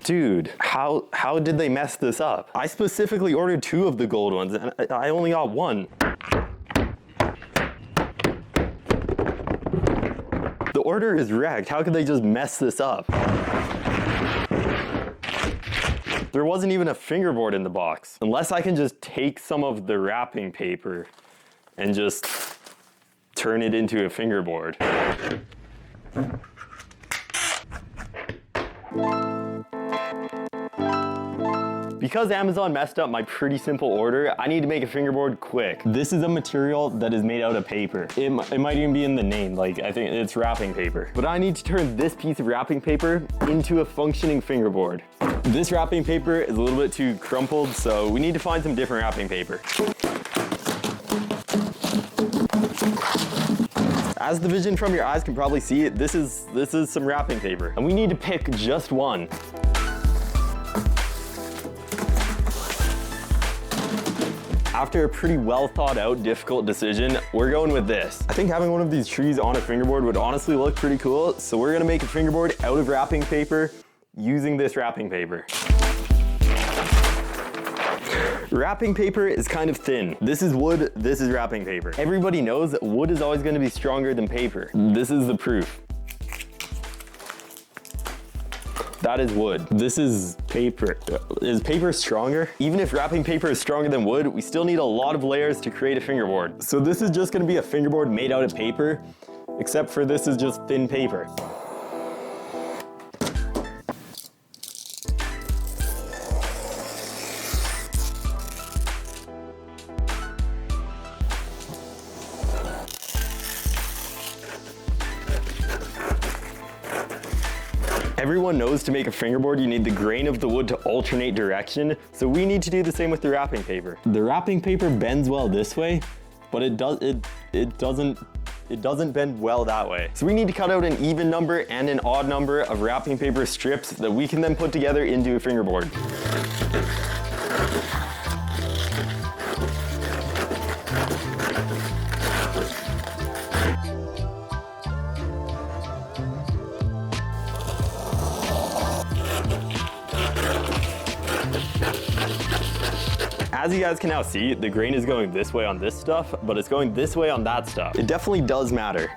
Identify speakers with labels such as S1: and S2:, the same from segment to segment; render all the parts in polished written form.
S1: Dude, how did they mess this up? I specifically ordered 2 of the gold ones and I only got 1. The order is wrecked. How could they just mess this up? There wasn't even a fingerboard in the box. Unless I can just take some of the wrapping paper and just turn it into a fingerboard. Because Amazon messed up my pretty simple order, I need to make a fingerboard quick. This is a material that is made out of paper. It might even be in the name, like I think it's wrapping paper. But I need to turn this piece of wrapping paper into a functioning fingerboard. This wrapping paper is a little bit too crumpled, so we need to find some different wrapping paper. As the vision from your eyes can probably see, this is some wrapping paper. And we need to pick just one. After a pretty well thought out, difficult decision, we're going with this. I think having one of these trees on a fingerboard would honestly look pretty cool, so we're gonna make a fingerboard out of wrapping paper using this wrapping paper. Wrapping paper is kind of thin. This is wood, this is wrapping paper. Everybody knows that wood is always gonna be stronger than paper. This is the proof. That is wood. This is paper. Is paper stronger? Even if wrapping paper is stronger than wood, we still need a lot of layers to create a fingerboard. So this is just gonna be a fingerboard made out of paper, except for this is just thin paper. Everyone knows to make a fingerboard, you need the grain of the wood to alternate direction, so we need to do the same with the wrapping paper. The wrapping paper bends well this way, but it doesn't bend well that way. So we need to cut out an even number and an odd number of wrapping paper strips that we can then put together into a fingerboard. As you guys can now see, the grain is going this way on this stuff, but it's going this way on that stuff. It definitely does matter.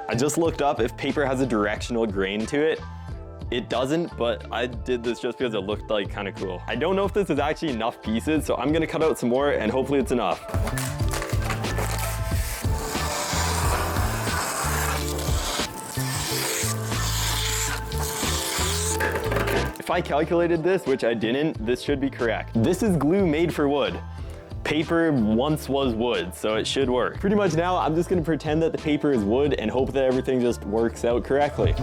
S1: I just looked up if paper has a directional grain to it. It doesn't, but I did this just because it looked like kind of cool. I don't know if this is actually enough pieces, so I'm gonna cut out some more and hopefully it's enough. If I calculated this, which I didn't, this should be correct. This is glue made for wood. Paper once was wood, so it should work. Pretty much now, I'm just gonna pretend that the paper is wood and hope that everything just works out correctly.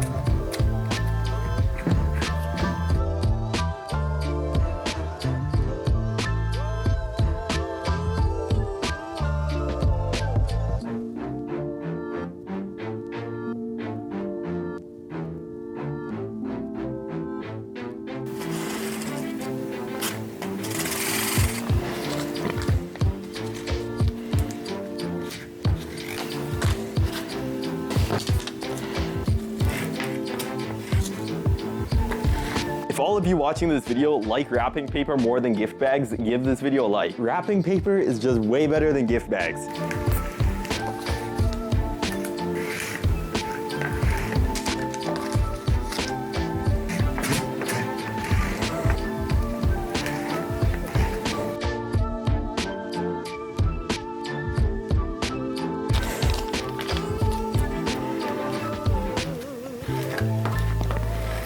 S1: If all of you watching this video like wrapping paper more than gift bags, give this video a like. Wrapping paper is just way better than gift bags.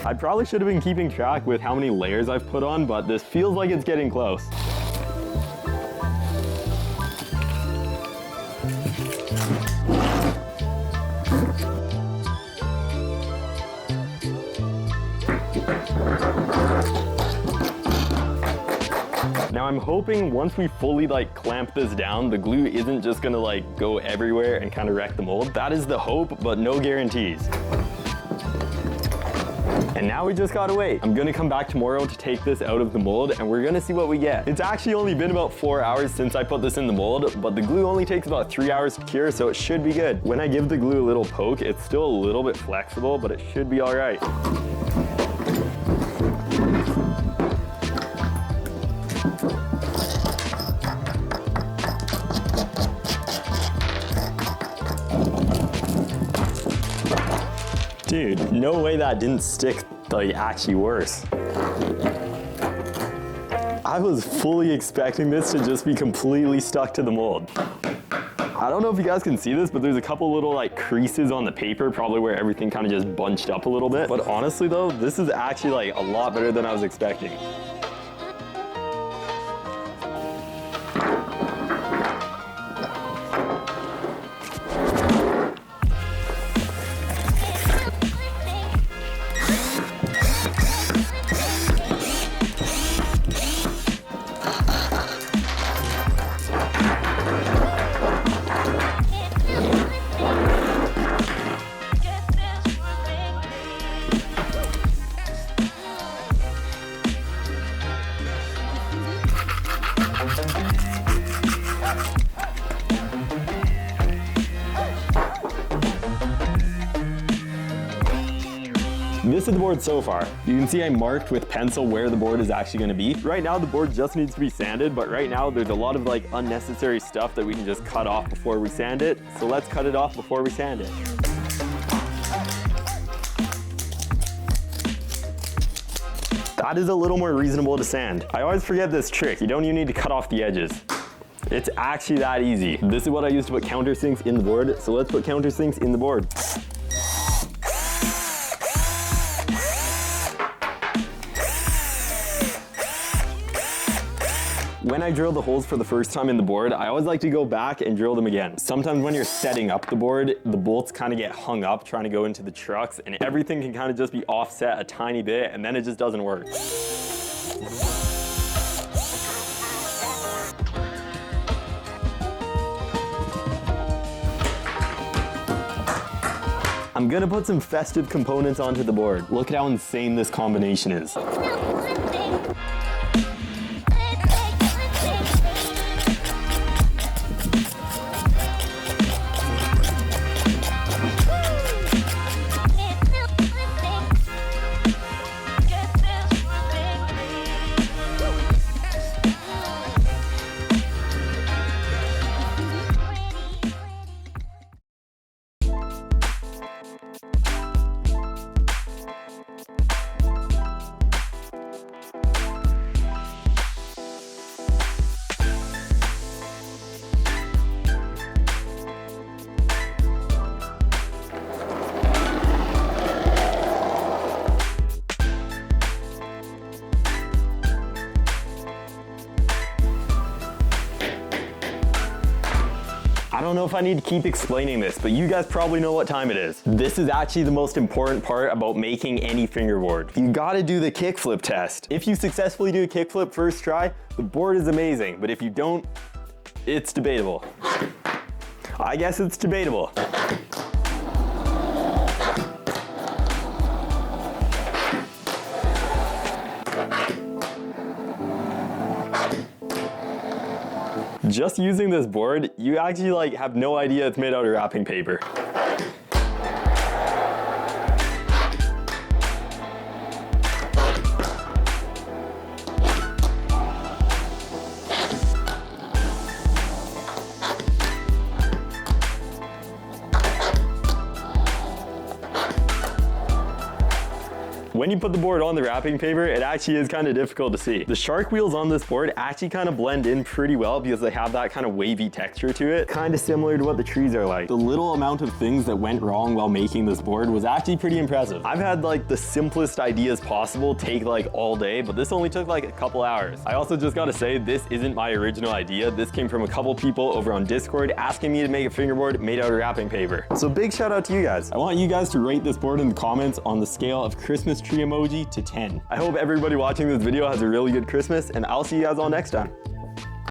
S1: I probably should have been keeping track with how many layers I've put on, but this feels like it's getting close. Now I'm hoping once we fully clamp this down, the glue isn't just gonna go everywhere and kind of wreck the mold. That is the hope, but no guarantees. And now we just gotta wait. I'm gonna come back tomorrow to take this out of the mold and we're gonna see what we get. It's actually only been about 4 hours since I put this in the mold, but the glue only takes about 3 hours to cure, so it should be good. When I give the glue a little poke, it's still a little bit flexible, but it should be all right. Dude, no way that didn't stick, like actually worse. I was fully expecting this to just be completely stuck to the mold. I don't know if you guys can see this, but there's a couple little like creases on the paper, probably where everything kind of just bunched up a little bit. But honestly though, this is actually like a lot better than I was expecting. This is the board so far. You can see I marked with pencil where the board is actually going to be. Right now the board just needs to be sanded, but right now there's a lot of like unnecessary stuff that we can just cut off before we sand it. So let's cut it off before we sand it. That is a little more reasonable to sand. I always forget this trick. You don't even need to cut off the edges. It's actually that easy. This is what I use to put countersinks in the board. So let's put countersinks in the board. When I drill the holes for the first time in the board, I always like to go back and drill them again. Sometimes when you're setting up the board, the bolts kind of get hung up trying to go into the trucks and everything can kind of just be offset a tiny bit and then it just doesn't work. I'm gonna put some festive components onto the board. Look at how insane this combination is. I don't know if I need to keep explaining this, but you guys probably know what time it is. This is actually the most important part about making any fingerboard. You gotta do the kickflip test. If you successfully do a kickflip first try, the board is amazing, but if you don't, it's debatable. I guess it's debatable. Just using this board, you actually like have no idea it's made out of wrapping paper. When you put the board on the wrapping paper, it actually is kind of difficult to see. The shark wheels on this board actually kind of blend in pretty well because they have that kind of wavy texture to it, kind of similar to what the trees are like. The little amount of things that went wrong while making this board was actually pretty impressive. I've had like the simplest ideas possible take like all day, but this only took like a couple hours. I also just gotta say, this isn't my original idea. This came from a couple people over on Discord asking me to make a fingerboard made out of wrapping paper. So big shout out to you guys. I want you guys to rate this board in the comments on the scale of Christmas tree emoji to 10. I hope everybody watching this video has a really good Christmas, and I'll see you guys all next time.